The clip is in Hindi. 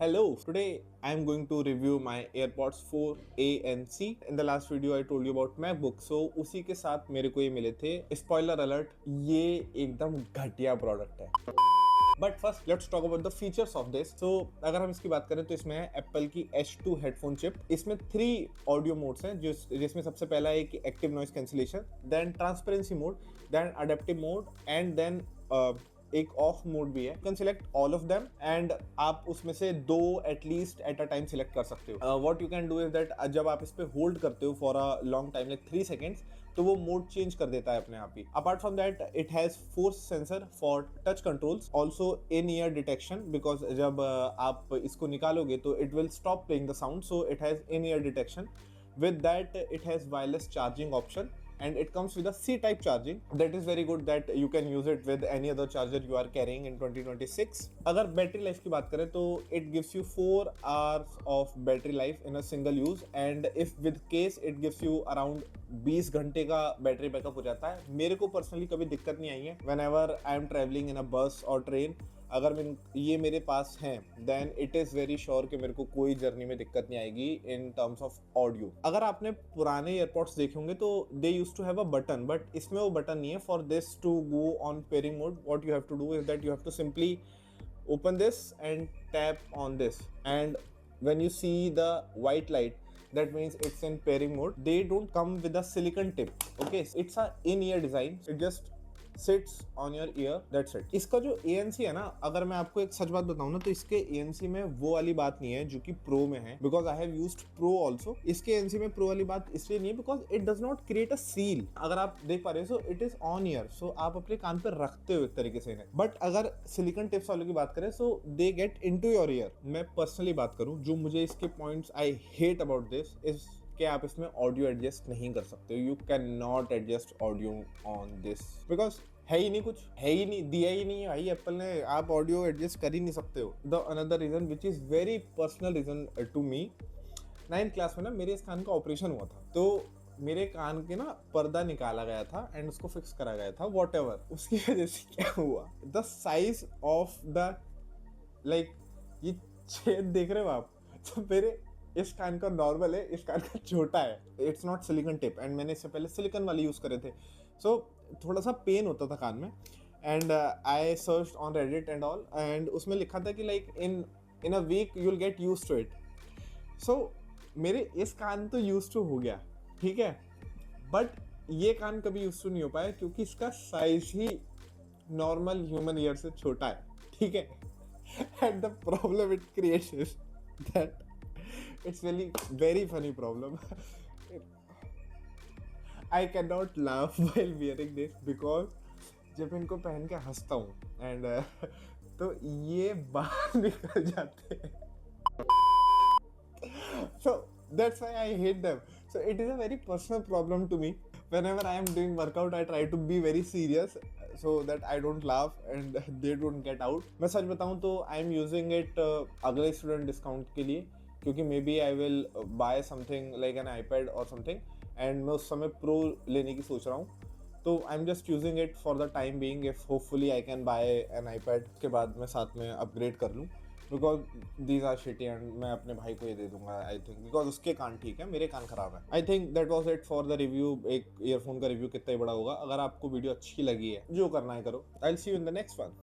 Hello, today I am going to review my AirPods 4A and C. In the last video I told you about MacBook, so उसी के साथ मेरे को ये मिले थे. Spoiler alert, ये एकदम घटिया प्रोडक्ट है. But first let's talk about the features of this. So अगर हम इसकी बात करें तो इसमें है एप्पल की H2 हेडफोन चिप. इसमें 3 ऑडियो मोड्स हैं जिसमें सबसे पहला है कि active noise cancellation, then transparency mode, then adaptive mode and then एक ऑफ मोड भी है. You can select all of them and आप उसमें से 2 at least at a time select कर सकते हो. What you can do is that जब आप इस पे होल्ड करते हो for a long time like 3 seconds तो वो मोड चेंज कर देता है अपने आप ही. Apart from that it has force sensor for touch controls, also in year detection because जब आप इसको निकालोगे तो it will stop playing the sound, so it has in year detection. With that, it has wireless charging option and it comes with a C-type charging. That is very good that you can use it with any other charger you are carrying in 2026. अगर बैटरी लाइफ की बात करें तो it gives you 4 hours of battery life in a single use and if with case it gives you around 20 घंटे का बैटरी बैकअप हो जाता है. मेरे को पर्सनली कभी दिक्कत नहीं आई है. Whenever I am traveling in a bus or train, अगर ये मेरे पास हैं then it is very sure कि मेरे को कोई जर्नी में दिक्कत नहीं आएगी इन टर्म्स ऑफ ऑडियो. अगर आपने पुराने एयरपॉड्स देखे होंगे तो they used to have a button, but इसमें वो बटन नहीं है. For this to go on pairing mode what you have to do is that you have to simply open this and tap on this, and when you see the white light that means it's in pairing mode. They don't come with a silicon tip, okay? It's a in-ear design. It just sits on your ear, that's it. इसका जो ANC है ना, अगर मैं आपको एक सच बात बताऊं ना तो इसके ANC में वो वाली बात नहीं है जो कि प्रो में है, because I have used pro also. इसके ANC में प्रो वाली बात इसलिए नहीं है because it does not create a seal. अगर आप देख पा रहे हो so it is on ear, so आप अपने कान पर रखते हो एक तरीके से इन्हें. बट अगर सिलिकॉन टिप्स वालों की बात करें so they get into your ear. मैं पर्सनली बात करूं, जो मुझे इसके points I hate about this is कि आप इसमें ऑडियो एडजस्ट नहीं कर सकते हो. You can not adjust audio on this because है ही नहीं, कुछ है ही नहीं, दिया ही नहीं है भाई एप्पल ने. आप ऑडियो एडजस्ट कर ही नहीं सकते हो. The another reason which is very personal reason to me, 9th class में ना मेरे इस कान का ऑपरेशन हुआ था, तो मेरे कान के ना पर्दा निकाला गया था एंड उसको फिक्स करा गया था. वॉट एवर, उसकी वजह से क्या हुआ, the size of the like ये छेद देख रहे हो आप, तो मेरे इस कान का नॉर्मल है, इस कान का छोटा है. It's not silicon tip and मैंने इससे पहले सिलिकॉन वाले यूज़ करे थे. सो थोड़ा सा पेन होता था कान में and I search on Reddit and all and उसमें लिखा था कि like in a week you will get use to it. So मेरे इस कान तो यूज टू हो गया, ठीक है, बट ये कान कभी यूज टू नहीं हो पाया क्योंकि इसका साइज ही नॉर्मल ह्यूमन ईयर से छोटा है, ठीक है. And the problem it creates is that it's really very funny problem. I cannot laugh while wearing this because जब इनको पहन के हंसता हूँ एंड तो ये बाहर निकल जाते हैं. So that's why I hate them. So it is a very personal problem to me. Whenever I am doing workout, I try to be very serious so that I don't laugh and they don't get out. मैं सच बताऊँ तो I am using it अगले स्टूडेंट डिस्काउंट के लिए, क्योंकि may be I will buy something like an iPad और समथिंग एंड मैं उस समय प्रो लेने की सोच रहा हूँ. तो I am just using it for the time being. If hopefully I can buy an iPad, के बाद मैं साथ में अपग्रेड कर लूँ because these are shitty and मैं अपने भाई को ये दे दूंगा आई थिंक, बिकॉज उसके कान ठीक है, मेरे कान खराब है. I think that was it for the review. एक ईयरफोन का रिव्यू कितना ही बड़ा होगा. अगर आपको वीडियो अच्छी लगी है, जो करना है करो. I will see you in the next one.